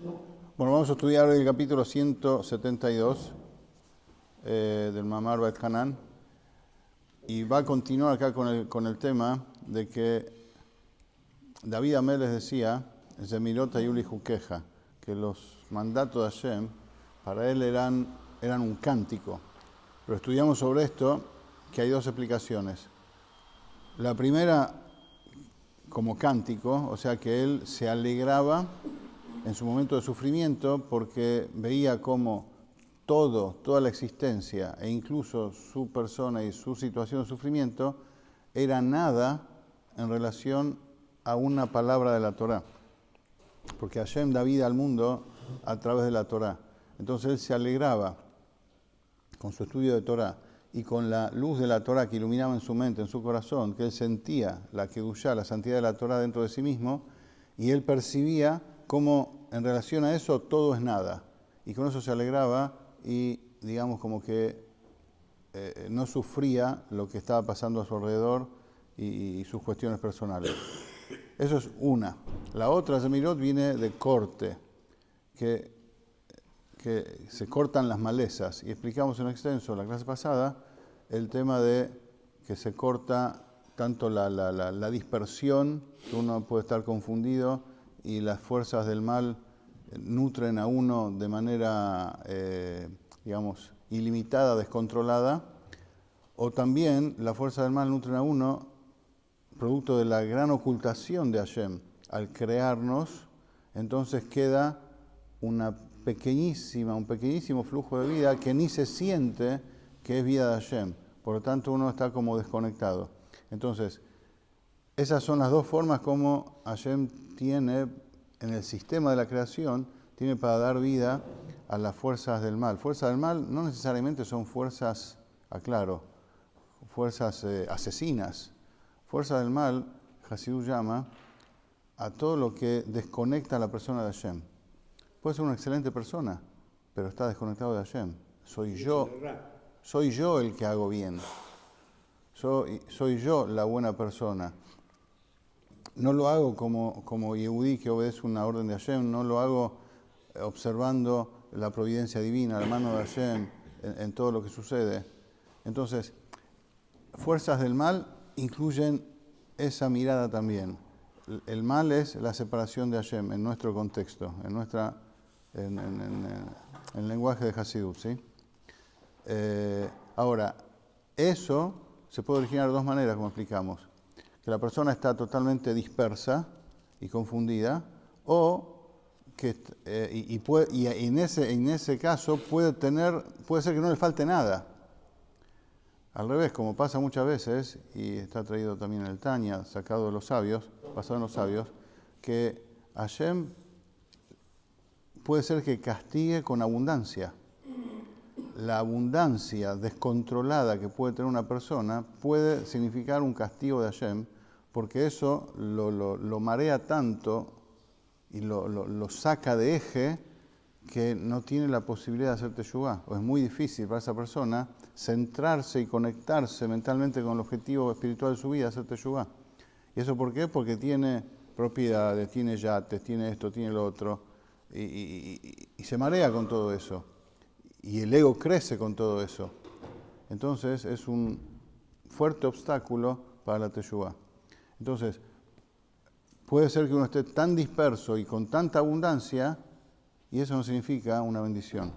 Bueno, vamos a estudiar hoy el capítulo 172 del Mamar Bet Hanan y va a continuar acá con el tema de que David Amelech decía, Zemirot Ayuli Juqueja, que los mandatos de Hashem para él eran un cántico. Pero estudiamos sobre esto que hay dos explicaciones. La primera, como cántico, o sea que él se alegraba en su momento de sufrimiento porque veía cómo toda la existencia e incluso su persona y su situación de sufrimiento era nada en relación a una palabra de la Torá. Porque Hashem da vida al mundo a través de la Torá. Entonces él se alegraba con su estudio de Torá y con la luz de la Torá que iluminaba en su mente, en su corazón, que él sentía la kedushá, la santidad de la Torá dentro de sí mismo, y él percibía cómo en relación a eso todo es nada. Y con eso se alegraba y digamos como que no sufría lo que estaba pasando a su alrededor y sus cuestiones personales. Eso es una. La otra, Zemirot, viene de corte, que se cortan las malezas. Y explicamos en extenso en la clase pasada el tema de que se corta tanto la dispersión, que uno puede estar confundido, y las fuerzas del mal nutren a uno de manera, digamos, ilimitada, descontrolada, o también la fuerza del mal nutren a uno producto de la gran ocultación de Hashem. Al crearnos, entonces queda un pequeñísimo flujo de vida que ni se siente que es vida de Hashem. Por lo tanto, uno está como desconectado. Entonces, esas son las dos formas como Hashem tiene, en el sistema de la creación, tiene para dar vida a las fuerzas del mal. Fuerzas del mal no necesariamente son fuerzas, aclaro, fuerzas asesinas. Fuerza del mal, Hasidut llama a todo lo que desconecta a la persona de Hashem. Puede ser una excelente persona, pero está desconectado de Hashem. Soy yo el que hago bien. Soy yo la buena persona. No lo hago como Yehudí que obedece una orden de Hashem, no lo hago observando la providencia divina, la mano de Hashem en todo lo que sucede. Entonces, fuerzas del mal incluyen esa mirada también. El mal es la separación de Hashem en nuestro contexto, en el lenguaje de Hasidut, ¿sí? Ahora, eso se puede originar de dos maneras, como explicamos. Que la persona está totalmente dispersa y confundida, o que en ese caso puede ser que no le falte nada. Al revés, como pasa muchas veces, y está traído también en el Tanya, sacado de los sabios, basado en los sabios, que Hashem puede ser que castigue con abundancia. La abundancia descontrolada que puede tener una persona puede significar un castigo de Hashem, porque eso lo marea tanto y lo saca de eje que no tiene la posibilidad de hacer teshuvá, o es muy difícil para esa persona centrarse y conectarse mentalmente con el objetivo espiritual de su vida, hacer teshuvá. ¿Y eso por qué? Porque tiene propiedades, tiene yates, tiene esto, tiene lo otro, y se marea con todo eso. Y el ego crece con todo eso. Entonces es un fuerte obstáculo para la teshuvá. Entonces, puede ser que uno esté tan disperso y con tanta abundancia, y eso no significa una bendición.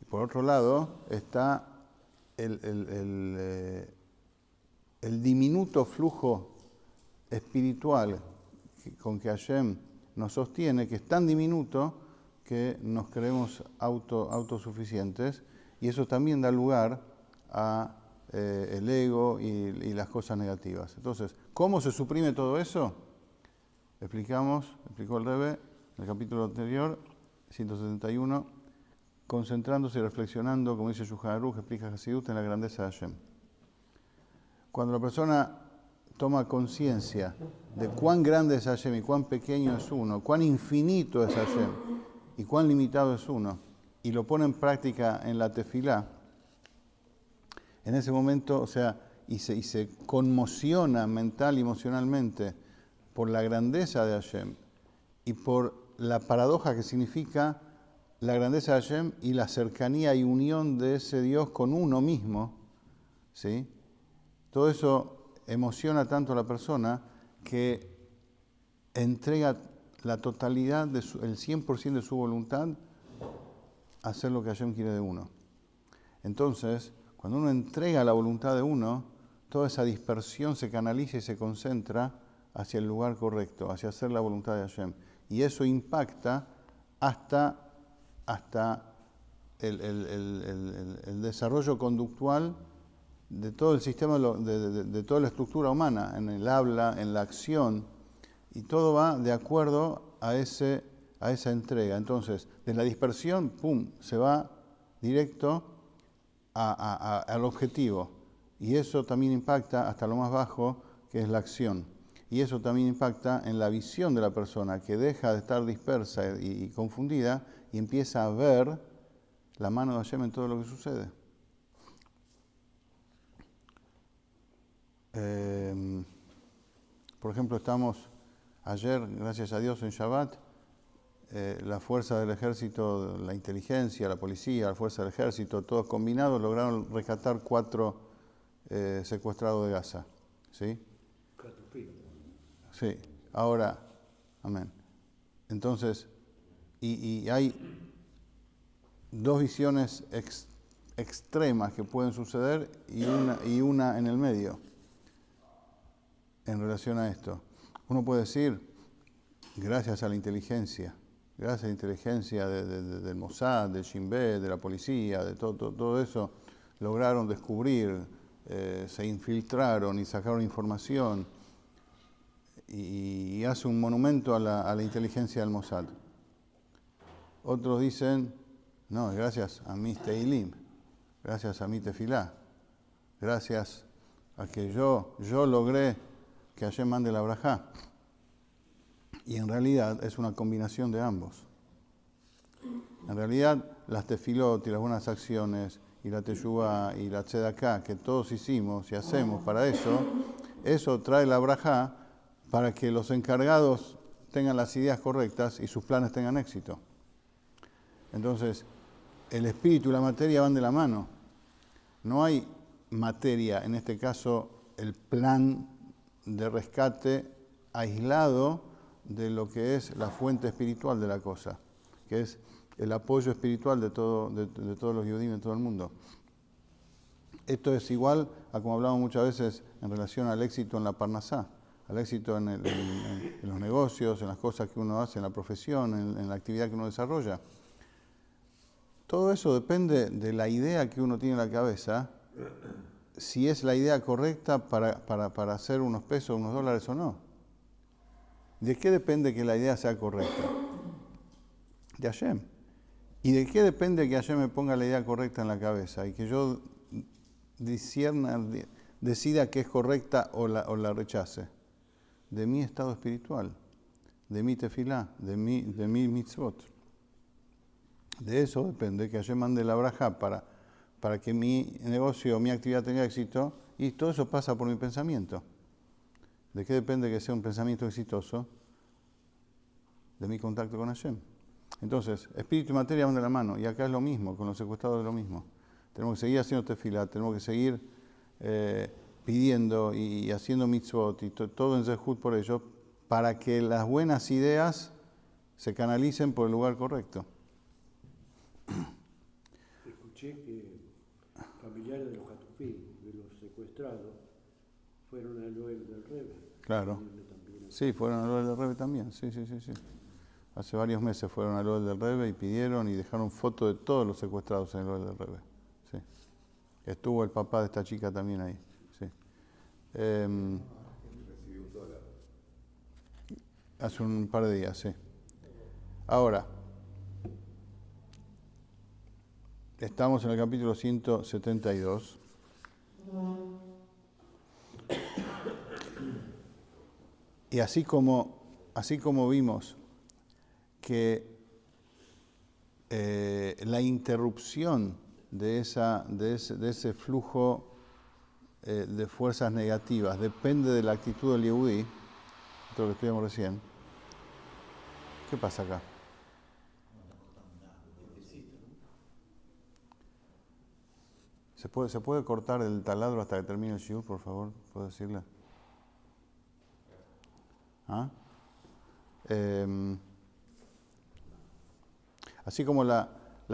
Y por otro lado, está el diminuto flujo espiritual con que Hashem nos sostiene, que es tan diminuto que nos creemos autosuficientes, y eso también da lugar a el ego y las cosas negativas. Entonces, ¿cómo se suprime todo eso? Explicó el Rebbe en el capítulo anterior, 171, concentrándose y reflexionando, como dice Shulchan Aruch, explica Hasidut, en la grandeza de Hashem. Cuando la persona toma conciencia de cuán grande es Hashem y cuán pequeño es uno, cuán infinito es Hashem y cuán limitado es uno, y lo pone en práctica en la tefilá, en ese momento, o sea, y se conmociona mental y emocionalmente por la grandeza de Hashem y por la paradoja que significa la grandeza de Hashem y la cercanía y unión de ese Dios con uno mismo, ¿sí? Todo eso emociona tanto a la persona que entrega la totalidad, el 100% de su voluntad a hacer lo que Hashem quiere de uno. Entonces, cuando uno entrega la voluntad de uno, toda esa dispersión se canaliza y se concentra hacia el lugar correcto, hacia hacer la voluntad de Hashem. Y eso impacta hasta el desarrollo conductual de todo el sistema, de toda la estructura humana, en el habla, en la acción, y todo va de acuerdo a esa entrega. Entonces, de la dispersión, ¡pum!, se va directo al objetivo. Y eso también impacta hasta lo más bajo, que es la acción. Y eso también impacta en la visión de la persona, que deja de estar dispersa y confundida y empieza a ver la mano de Hashem en todo lo que sucede. Por ejemplo, estamos ayer, gracias a Dios, en Shabbat, la fuerza del ejército, la inteligencia, la policía, la fuerza del ejército, todos combinados lograron rescatar 4 secuestrados de Gaza. ¿Sí? Sí. Ahora, amén. Entonces, y hay 2 visiones extremas que pueden suceder y una en el medio en relación a esto. Uno puede decir, gracias a la inteligencia del Mossad, del Shin Bet, de la policía, de todo eso, lograron descubrir, se infiltraron y sacaron información y hace un monumento a la inteligencia del Mossad. Otros dicen, no, es gracias a mi Teilim, gracias a mi Tefilá, gracias a que yo logré que Hashem mande la brajá. Y en realidad es una combinación de ambos. En realidad, las tefilot y las buenas acciones, y la teshuvá y la tzedaká, que todos hicimos y hacemos para eso trae la brajá para que los encargados tengan las ideas correctas y sus planes tengan éxito. Entonces, el espíritu y la materia van de la mano. No hay materia, en este caso, el plan de rescate aislado de lo que es la fuente espiritual de la cosa, que es el apoyo espiritual de todos los judíos en todo el mundo. Esto es igual a como hablamos muchas veces en relación al éxito en la parnasá, al éxito en los negocios, en las cosas que uno hace, en la profesión, en la actividad que uno desarrolla. Todo eso depende de la idea que uno tiene en la cabeza, si es la idea correcta para hacer unos pesos, unos dólares o no. ¿De qué depende que la idea sea correcta? De Hashem. ¿Y de qué depende que Hashem me ponga la idea correcta en la cabeza y que yo decida que es correcta o la rechace? De mi estado espiritual, de mi tefilá, de mi mitzvot. De eso depende que Hashem mande la brajá para que mi negocio, mi actividad tenga éxito, y todo eso pasa por mi pensamiento. ¿De qué depende que sea un pensamiento exitoso? De mi contacto con Hashem. Entonces, espíritu y materia van de la mano, y acá es lo mismo, con los secuestrados es lo mismo. Tenemos que seguir haciendo tefilá, tenemos que seguir pidiendo y haciendo mitzvot, y todo en zehut por ello, para que las buenas ideas se canalicen por el lugar correcto. Escuché que familiares de los Hatufim, de los secuestrados, fueron al Oel del Rebbe. Claro. Sí, fueron al Oel del Rebbe también, sí. Hace varios meses fueron al Oel del Rebbe y pidieron y dejaron fotos de todos los secuestrados en el Oel del Rebbe. Sí. Estuvo el papá de esta chica también ahí. Sí. Hace un par de días, sí. Ahora, estamos en el capítulo 172. Y así como vimos que la interrupción de ese flujo de fuerzas negativas depende de la actitud del Yehudí, esto lo que estudiamos recién, ¿Qué pasa acá? ¿Se puede cortar el taladro hasta que termine el shiur, por favor? ¿Puedo decirle? ¿Ah? Así como la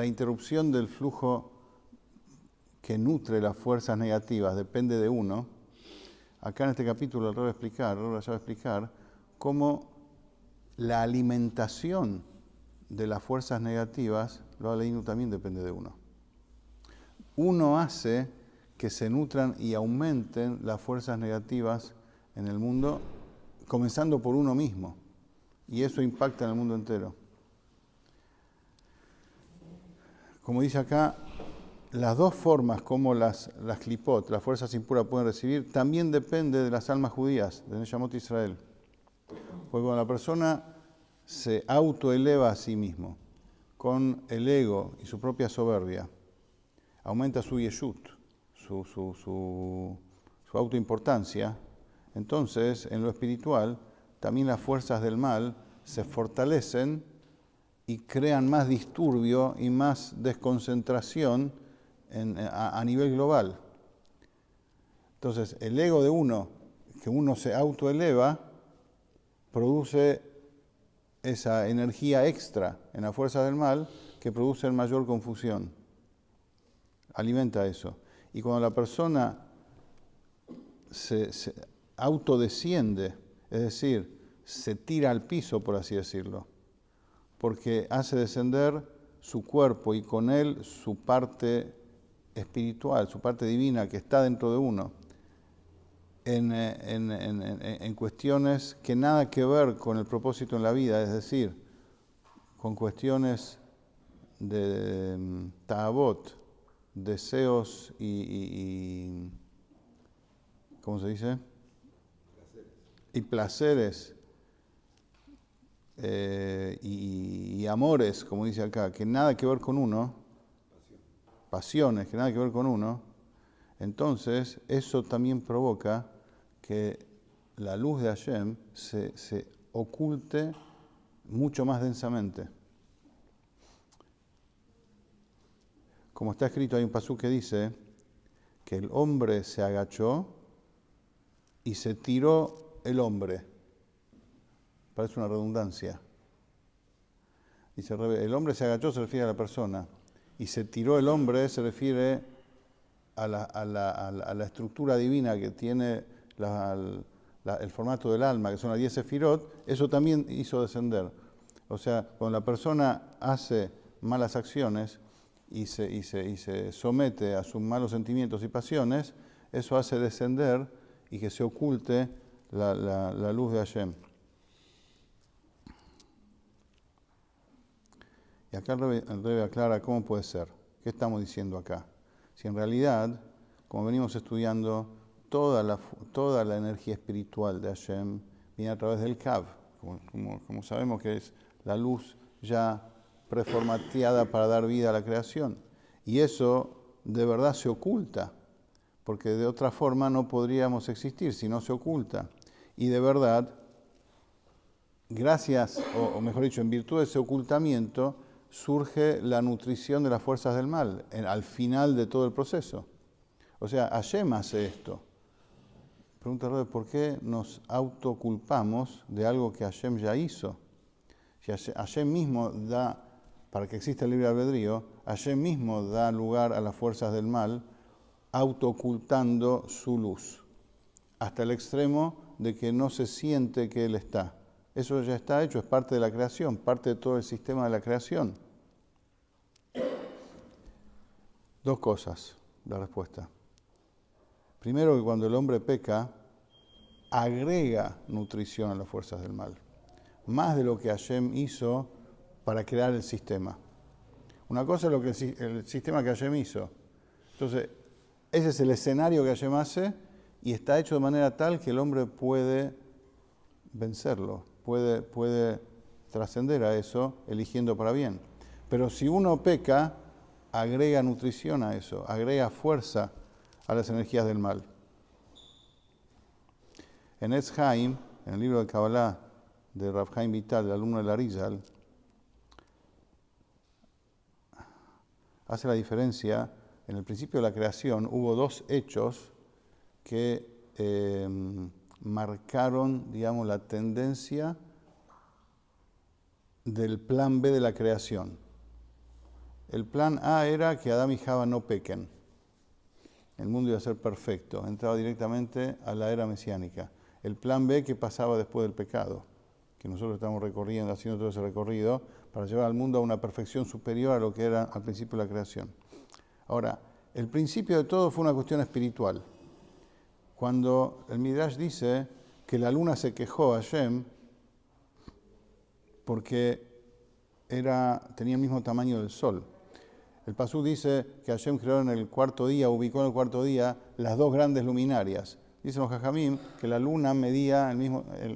interrupción del flujo que nutre las fuerzas negativas depende de uno, acá en este capítulo el Rebbe ya va a explicar cómo la alimentación de las fuerzas negativas, lo aleinu también depende de uno. Uno hace que se nutran y aumenten las fuerzas negativas en el mundo, comenzando por uno mismo. Y eso impacta en el mundo entero. Como dice acá, las dos formas como las klipot, las fuerzas impuras, pueden recibir, también depende de las almas judías, de Neshamot Israel. Porque cuando la persona se autoeleva a sí mismo, con el ego y su propia soberbia, aumenta su yeshut, su autoimportancia, entonces en lo espiritual también las fuerzas del mal se fortalecen y crean más disturbio y más desconcentración a nivel global. Entonces el ego de uno, que uno se autoeleva, produce esa energía extra en las fuerzas del mal que produce mayor confusión. Alimenta eso. Y cuando la persona se autodesciende, es decir, se tira al piso, por así decirlo, porque hace descender su cuerpo y con él su parte espiritual, su parte divina que está dentro de uno, en cuestiones que nada que ver con el propósito en la vida, es decir, con cuestiones de ta'avot, deseos y ¿cómo se dice? Y placeres y amores, como dice acá, que nada que ver con uno, pasiones que nada que ver con uno, entonces eso también provoca que la luz de Hashem se oculte mucho más densamente. Como está escrito, hay un pasú que dice que el hombre se agachó y se tiró el hombre. Parece una redundancia. Dice, el hombre se agachó, se refiere a la persona, y se tiró el hombre, se refiere a la estructura divina que tiene el formato del alma, que son las 10 sefirot. Eso también hizo descender. O sea, cuando la persona hace malas acciones y se somete a sus malos sentimientos y pasiones, eso hace descender y que se oculte la luz de Hashem. Y acá el Rebbe aclara cómo puede ser. ¿Qué estamos diciendo acá? Si en realidad, como venimos estudiando, toda la energía espiritual de Hashem viene a través del Kav, como sabemos que es la luz ya preformateada para dar vida a la creación. Y eso de verdad se oculta, porque de otra forma no podríamos existir si no se oculta. Y de verdad, gracias, o mejor dicho, en virtud de ese ocultamiento, surge la nutrición de las fuerzas del mal, al final de todo el proceso. O sea, Hashem hace esto. Pregunta Rode, ¿por qué nos autoculpamos de algo que Hashem ya hizo? Si Hashem mismo da, para que exista el libre albedrío, Hashem mismo da lugar a las fuerzas del mal, autoocultando su luz, hasta el extremo de que no se siente que Él está. Eso ya está hecho, es parte de la creación, parte de todo el sistema de la creación. Dos cosas, la respuesta. Primero, que cuando el hombre peca, agrega nutrición a las fuerzas del mal, más de lo que Hashem hizo para crear el sistema. Una cosa es lo que el sistema que Hashem hizo. Entonces, ese es el escenario que Hashem hace y está hecho de manera tal que el hombre puede vencerlo, puede trascender a eso eligiendo para bien. Pero si uno peca, agrega nutrición a eso, agrega fuerza a las energías del mal. En Etz Haim, en el libro de Kabbalah de Rav Chaim Vital, el alumno del Arizal, hace la diferencia. En el principio de la creación hubo dos hechos que marcaron, digamos, la tendencia del plan B de la creación. El plan A era que Adán y Java no pequen. El mundo iba a ser perfecto, entraba directamente a la era mesiánica. El plan B que pasaba después del pecado, que nosotros estamos recorriendo, haciendo todo ese recorrido para llevar al mundo a una perfección superior a lo que era al principio de la creación. Ahora, el principio de todo fue una cuestión espiritual. Cuando el Midrash dice que la luna se quejó a Hashem porque tenía el mismo tamaño del sol. El Pasú dice que Hashem creó en el cuarto día, ubicó en el cuarto día las dos grandes luminarias. Dicen los Jajamim que la luna medía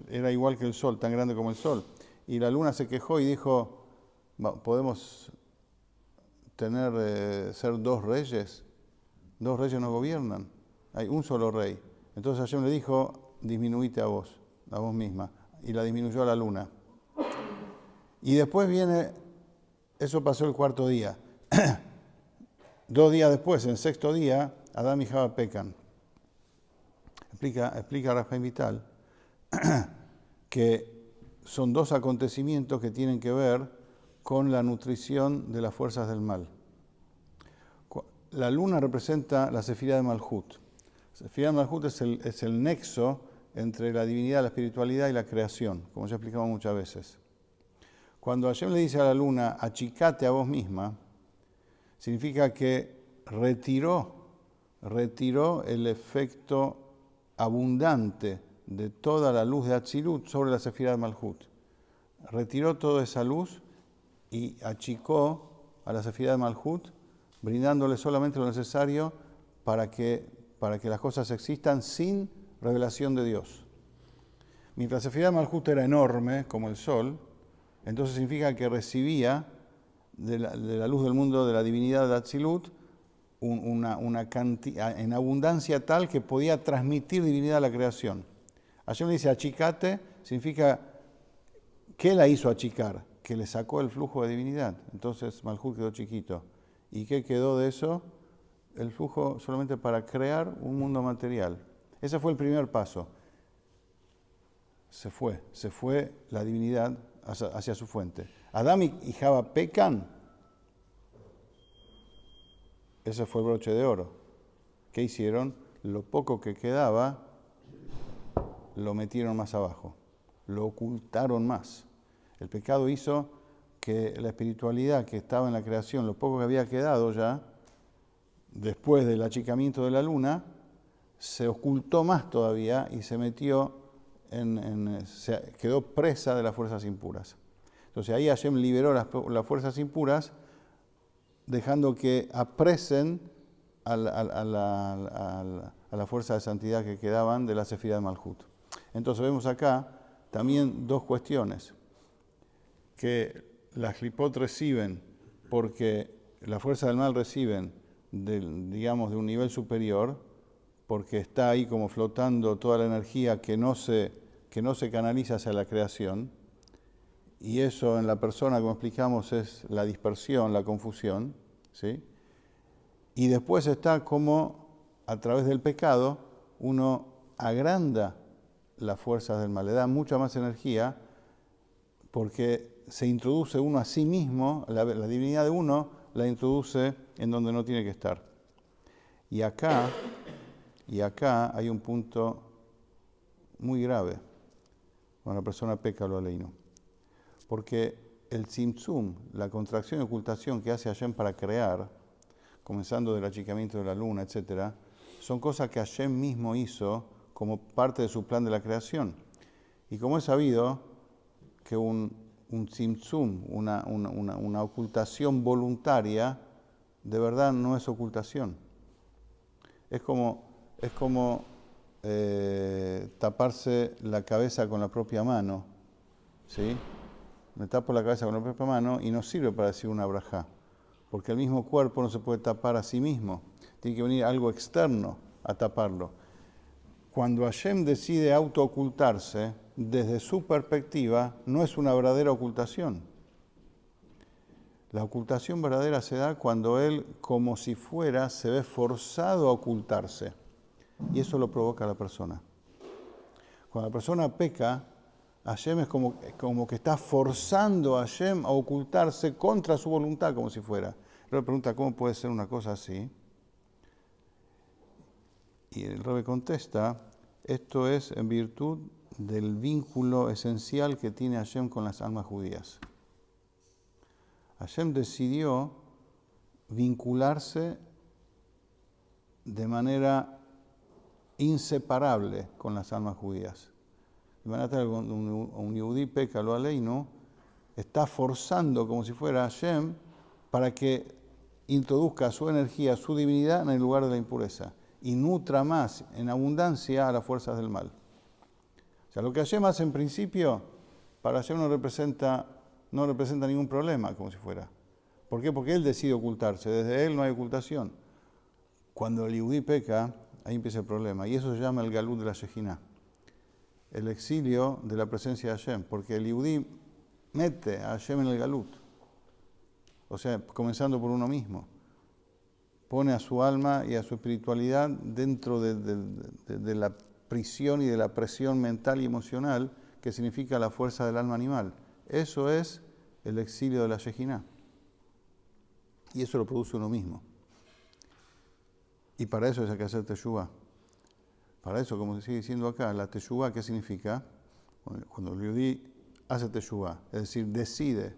era igual que el sol, tan grande como el sol. Y la luna se quejó y dijo, ¿podemos ser dos reyes? Dos reyes no gobiernan, hay un solo rey. Entonces Hashem le dijo, disminuite a vos misma. Y la disminuyó a la luna. Y después eso pasó el cuarto día. 2 días después, en el sexto día, Adán y Java pecan. Explica Rav Chaim Vital que son dos acontecimientos que tienen que ver con la nutrición de las fuerzas del mal. La luna representa la Sefirá de Malhut. La Sefirá de Malhut es el nexo entre la divinidad, la espiritualidad y la creación, como ya explicamos muchas veces. Cuando Hashem le dice a la luna, achicate a vos misma, significa que retiró el efecto abundante de toda la luz de Atzilut sobre la Sefirá de Malhut. Retiró toda esa luz y achicó a la Sefirá de Malhut, brindándole solamente lo necesario para que las cosas existan sin revelación de Dios. Mientras la Sefirá de Malhut era enorme, como el sol, entonces significa que recibía de la luz del mundo, de la divinidad de Atzilut, una cantidad, en abundancia tal que podía transmitir divinidad a la creación. Hashem le dice achicate, significa que la hizo achicar, que le sacó el flujo de divinidad. Entonces Malhut quedó chiquito. ¿Y qué quedó de eso? El flujo solamente para crear un mundo material. Ese fue el primer paso. Se fue la divinidad hacia su fuente. Adán y Java pecan. Ese fue el broche de oro. ¿Qué hicieron? Lo poco que quedaba lo metieron más abajo, lo ocultaron más. El pecado hizo que la espiritualidad que estaba en la creación, lo poco que había quedado ya, después del achicamiento de la luna, se ocultó más todavía y se metió quedó presa de las fuerzas impuras. Entonces ahí Hashem liberó las fuerzas impuras, dejando que apresen a la fuerza de santidad que quedaban de la Sefirá de Malhut. Entonces vemos acá también dos cuestiones, que las Klipot reciben porque la fuerza del mal reciben de un nivel superior, porque está ahí como flotando toda la energía que no se canaliza hacia la creación, y eso en la persona, como explicamos, es la dispersión, la confusión, ¿sí? Y después está como a través del pecado uno agranda las fuerzas del mal, le da mucha más energía, porque se introduce uno a sí mismo, la divinidad de uno la introduce en donde no tiene que estar. Y acá hay un punto muy grave cuando la persona peca lo aleino. Porque el tzimtzum, la contracción y ocultación que hace Hashem para crear, comenzando del achicamiento de la luna, etc., son cosas que Hashem mismo hizo como parte de su plan de la creación. Y como es sabido que un tzimtzum, una ocultación voluntaria, de verdad no es ocultación. Es como taparse la cabeza con la propia mano, ¿sí? Me tapo la cabeza con la propia mano y no sirve para decir una brajá, porque el mismo cuerpo no se puede tapar a sí mismo. Tiene que venir algo externo a taparlo. Cuando Hashem decide autoocultarse, desde su perspectiva, no es una verdadera ocultación. La ocultación verdadera se da cuando él, como si fuera, se ve forzado a ocultarse. Y eso lo provoca a la persona. Cuando la persona peca, Hashem es como que está forzando a Hashem a ocultarse contra su voluntad, como si fuera. Luego pregunta, ¿cómo puede ser una cosa así? Y el Rebbe contesta, esto es en virtud del vínculo esencial que tiene Hashem con las almas judías. Hashem decidió vincularse de manera inseparable con las almas judías. De manera tal que cuando un yehudí peca lo aleino, está forzando como si fuera Hashem para que introduzca su energía, su divinidad en el lugar de la impureza y nutra más en abundancia a las fuerzas del mal. O sea, lo que Hashem hace en principio, para Hashem no representa ningún problema, como si fuera. ¿Por qué? Porque él decide ocultarse. Desde él no hay ocultación. Cuando el yehudí peca, ahí empieza el problema. Y eso se llama el galut de la Shejiná. El exilio de la presencia de Hashem. Porque el yehudí mete a Hashem en el galut. O sea, comenzando por uno mismo. Pone a su alma y a su espiritualidad dentro de la prisión y de la presión mental y emocional que significa la fuerza del alma animal. Eso es el exilio de la Shejiná. Y eso lo produce uno mismo. Y para eso hay que hacer teshuvá. Para eso, como se sigue diciendo acá, la teshuvá, ¿qué significa? Cuando el yehudí hace teshuvá, es decir, decide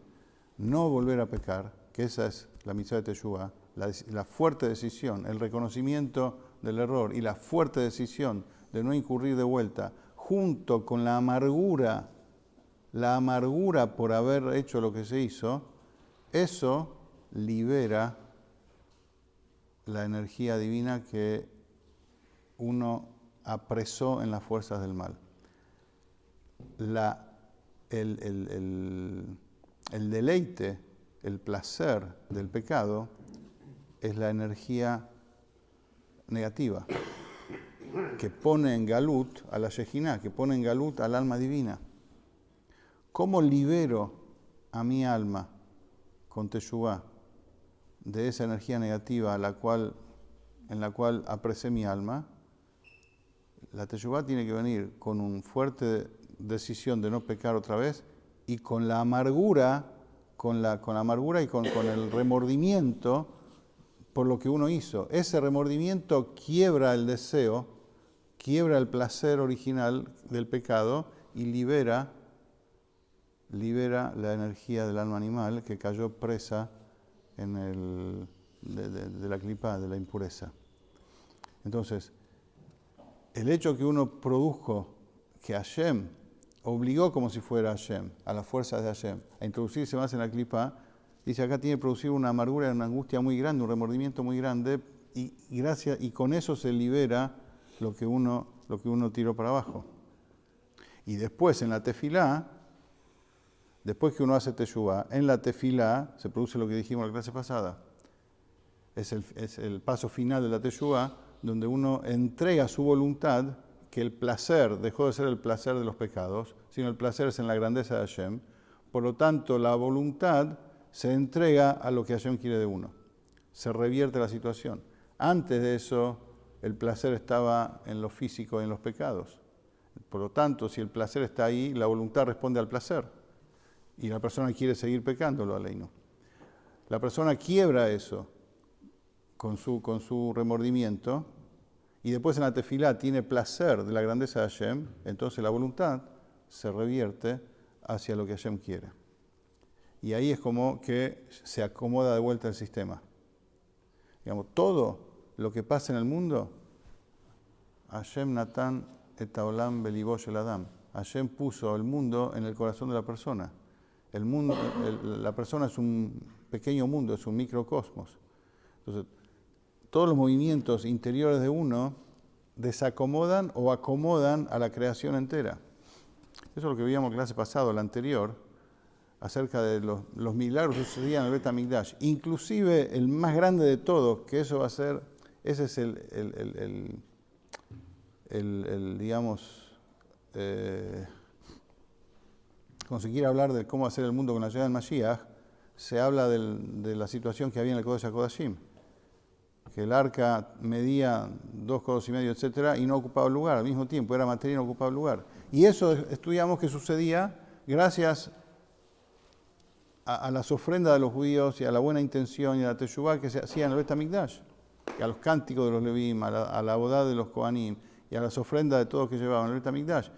no volver a pecar, que esa es la mitzvah de teshuvá, la fuerte decisión, el reconocimiento del error y la fuerte decisión de no incurrir de vuelta, junto con la amargura por haber hecho lo que se hizo, eso libera la energía divina que uno apresó en las fuerzas del mal. El deleite, el placer del pecado es la energía negativa que pone en galut a la Shejiná, que pone en galut al alma divina. ¿Cómo libero a mi alma con teshuvá de esa energía negativa en la cual apresé mi alma? La teshuvá tiene que venir con una fuerte decisión de no pecar otra vez y con la amargura, y con el remordimiento por lo que uno hizo. Ese remordimiento quiebra el deseo, quiebra el placer original del pecado y libera la energía del alma animal que cayó presa de la clipa, de la impureza. Entonces, el hecho que uno produjo, que Hashem obligó como si fuera Hashem, a las fuerzas de Hashem, a introducirse más en la clipa, dice acá tiene que producir una amargura y una angustia muy grande, un remordimiento muy grande, y con eso se libera lo que uno tiró para abajo. Y después en la tefilá, después que uno hace teshuvá, en la tefilá se produce lo que dijimos en la clase pasada. Es el paso final de la teshuvá, donde uno entrega su voluntad, que el placer dejó de ser el placer de los pecados, sino el placer es en la grandeza de Hashem. Por lo tanto, la voluntad se entrega a lo que Hashem quiere de uno. Se revierte la situación. Antes de eso, el placer estaba en lo físico y en los pecados. Por lo tanto, si el placer está ahí, la voluntad responde al placer. Y la persona quiere seguir pecándolo, aleino. La persona quiebra eso con su remordimiento, y después en la tefilá tiene placer de la grandeza de Hashem, entonces la voluntad se revierte hacia lo que Hashem quiere. Y ahí es como que se acomoda de vuelta el sistema. Digamos, todo lo que pasa en el mundo, Hashem Natan et haolam belibo shel Adam. Hashem puso el mundo en el corazón de la persona. La persona es un pequeño mundo, es un microcosmos. Entonces, todos los movimientos interiores de uno desacomodan o acomodan a la creación entera. Eso es lo que veíamos en la clase pasada, la anterior, acerca de los milagros que sucedían en el Bet HaMikdash. Inclusive el más grande de todos, que eso va a ser, ese es cuando se quiere hablar de cómo hacer el mundo con la llegada del Mashiach, se habla de la situación que había en el Kodesh HaKodashim, que el arca medía 2,5 codos, etcétera, y no ocupaba el lugar, al mismo tiempo era materia y no ocupaba el lugar. Y eso estudiamos que sucedía gracias a las ofrendas de los judíos y a la buena intención y a la teshuvá que se hacía en el Bet HaMikdash, y a los cánticos de los Levim, a la bodá de los Kohanim y a las ofrendas de todos que llevaban en el Bet HaMikdash.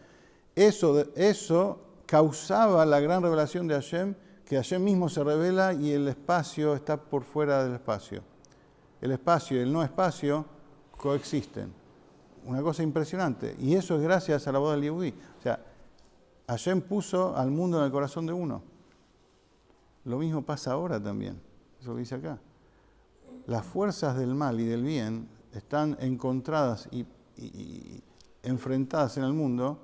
Eso causaba la gran revelación de Hashem, que Hashem mismo se revela y el espacio está por fuera del espacio. El espacio y el no espacio coexisten. Una cosa impresionante. Y eso es gracias a la boda del Yehudí. O sea, Hashem puso al mundo en el corazón de uno. Lo mismo pasa ahora también. Eso lo dice acá. Las fuerzas del mal y del bien están encontradas y enfrentadas en el mundo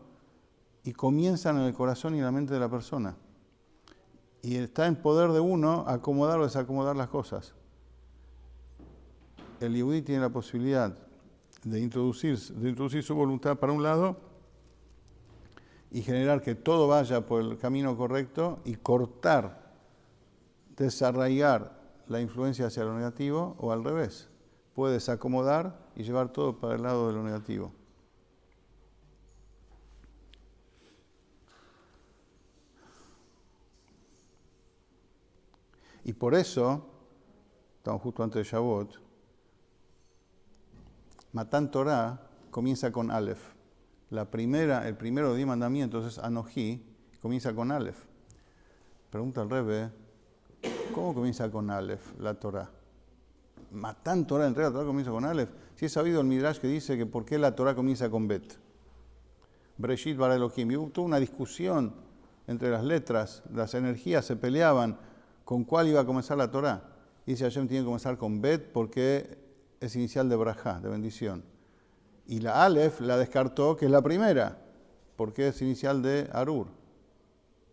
y comienzan en el corazón y la mente de la persona. Y está en poder de uno acomodar o desacomodar las cosas. El Yehudí tiene la posibilidad de introducir su voluntad para un lado y generar que todo vaya por el camino correcto y cortar, desarraigar la influencia hacia lo negativo, o al revés. Puede desacomodar y llevar todo para el lado de lo negativo. Y por eso, estamos justo antes de Shavuot, Matán Torah comienza con Aleph. El primero de 10 mandamientos es Anojí, comienza con Aleph. Pregunta al Rebbe, ¿cómo comienza con Aleph la Torah? Matán Torah, entrega la Torah comienza con Aleph. Si es sabido el Midrash que dice que por qué la Torah comienza con Bet. Breshit bara Elohim. Y hubo toda una discusión entre las letras, las energías se peleaban con cuál iba a comenzar la Torah. Dice Hashem tiene que comenzar con Bet porque es inicial de Brajá, de bendición. Y la Aleph la descartó, que es la primera, porque es inicial de Arur,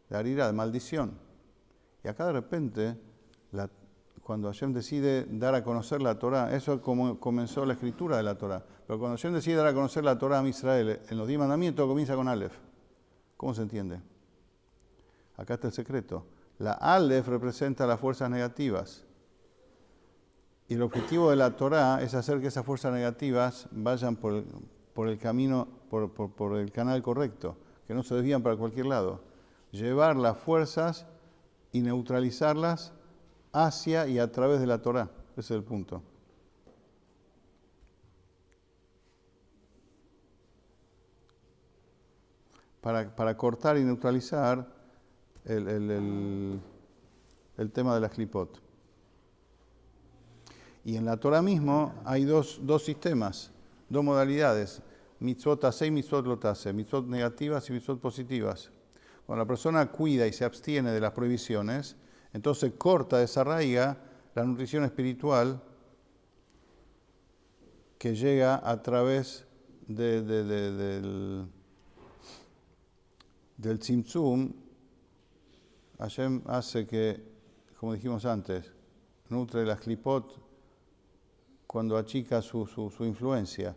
de Arira, de maldición. Y acá de repente, cuando Hashem decide dar a conocer la Torah, eso es como comenzó la escritura de la Torah. Pero cuando Hashem decide dar a conocer la Torah a Israel, en los 10 mandamientos comienza con Aleph. ¿Cómo se entiende? Acá está el secreto. La Aleph representa las fuerzas negativas. Y el objetivo de la Torah es hacer que esas fuerzas negativas vayan por el camino, por el canal correcto, que no se desvían para cualquier lado. Llevar las fuerzas y neutralizarlas hacia y a través de la Torah. Ese es el punto. Para cortar y neutralizar el tema de las klipot. Y en la Torah mismo hay dos sistemas, dos modalidades, mitzvot aseh y mitzvot lo taseh, mitzvot negativas y mitzvot positivas. Cuando la persona cuida y se abstiene de las prohibiciones, entonces corta, desarraiga la nutrición espiritual que llega a través del tzimtzum. Hashem hace que, como dijimos antes, nutre las klipot cuando achica su influencia.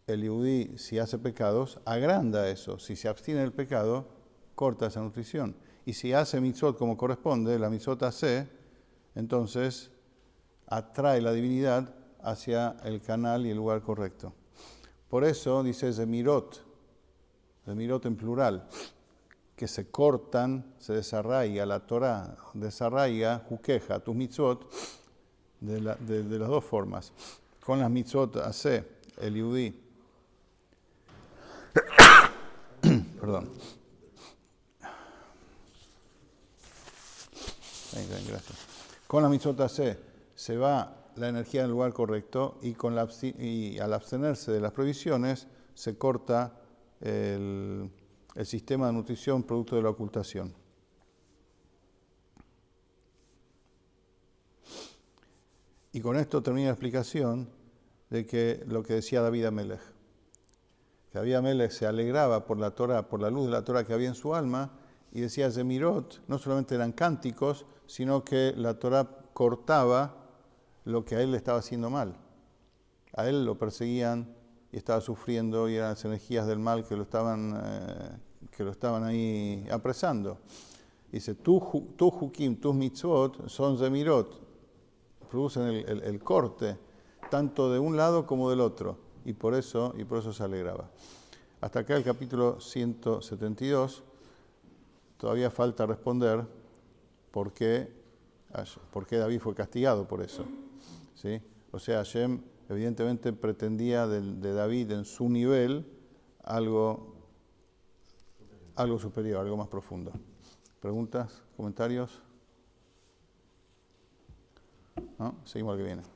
El Yehudí, si hace pecados, agranda eso. Si se abstiene del pecado, corta esa nutrición. Y si hace mitzvot como corresponde, la mitzvot hace, entonces atrae la divinidad hacia el canal y el lugar correcto. Por eso dice Zemirot en plural, que se cortan, se desarraiga la Torah, desarraiga, juqueja, tus mitzvot, de las dos formas. Con las mitzvot hace el Yehudí. Perdón. Gracias. Con la mitzvot hace se va la energía en el lugar correcto y al abstenerse de las prohibiciones se corta el sistema de nutrición producto de la ocultación. Y con esto termina la explicación de que lo que decía David Amelech. Que David Amelech se alegraba por la Torah, por la luz de la Torah que había en su alma, y decía Zemirot, no solamente eran cánticos, sino que la Torah cortaba lo que a él le estaba haciendo mal. A él lo perseguían y estaba sufriendo, y eran las energías del mal que lo estaban que lo estaban ahí apresando. Dice, tus hukim, tus mitzvot son zemirot, producen el corte, tanto de un lado como del otro, y por eso se alegraba. Hasta acá el capítulo 172, todavía falta responder por qué David fue castigado por eso. ¿Sí? O sea, Hashem evidentemente pretendía de David en su nivel algo superior, algo más profundo. ¿Preguntas? ¿Comentarios? ¿No? Seguimos al que viene.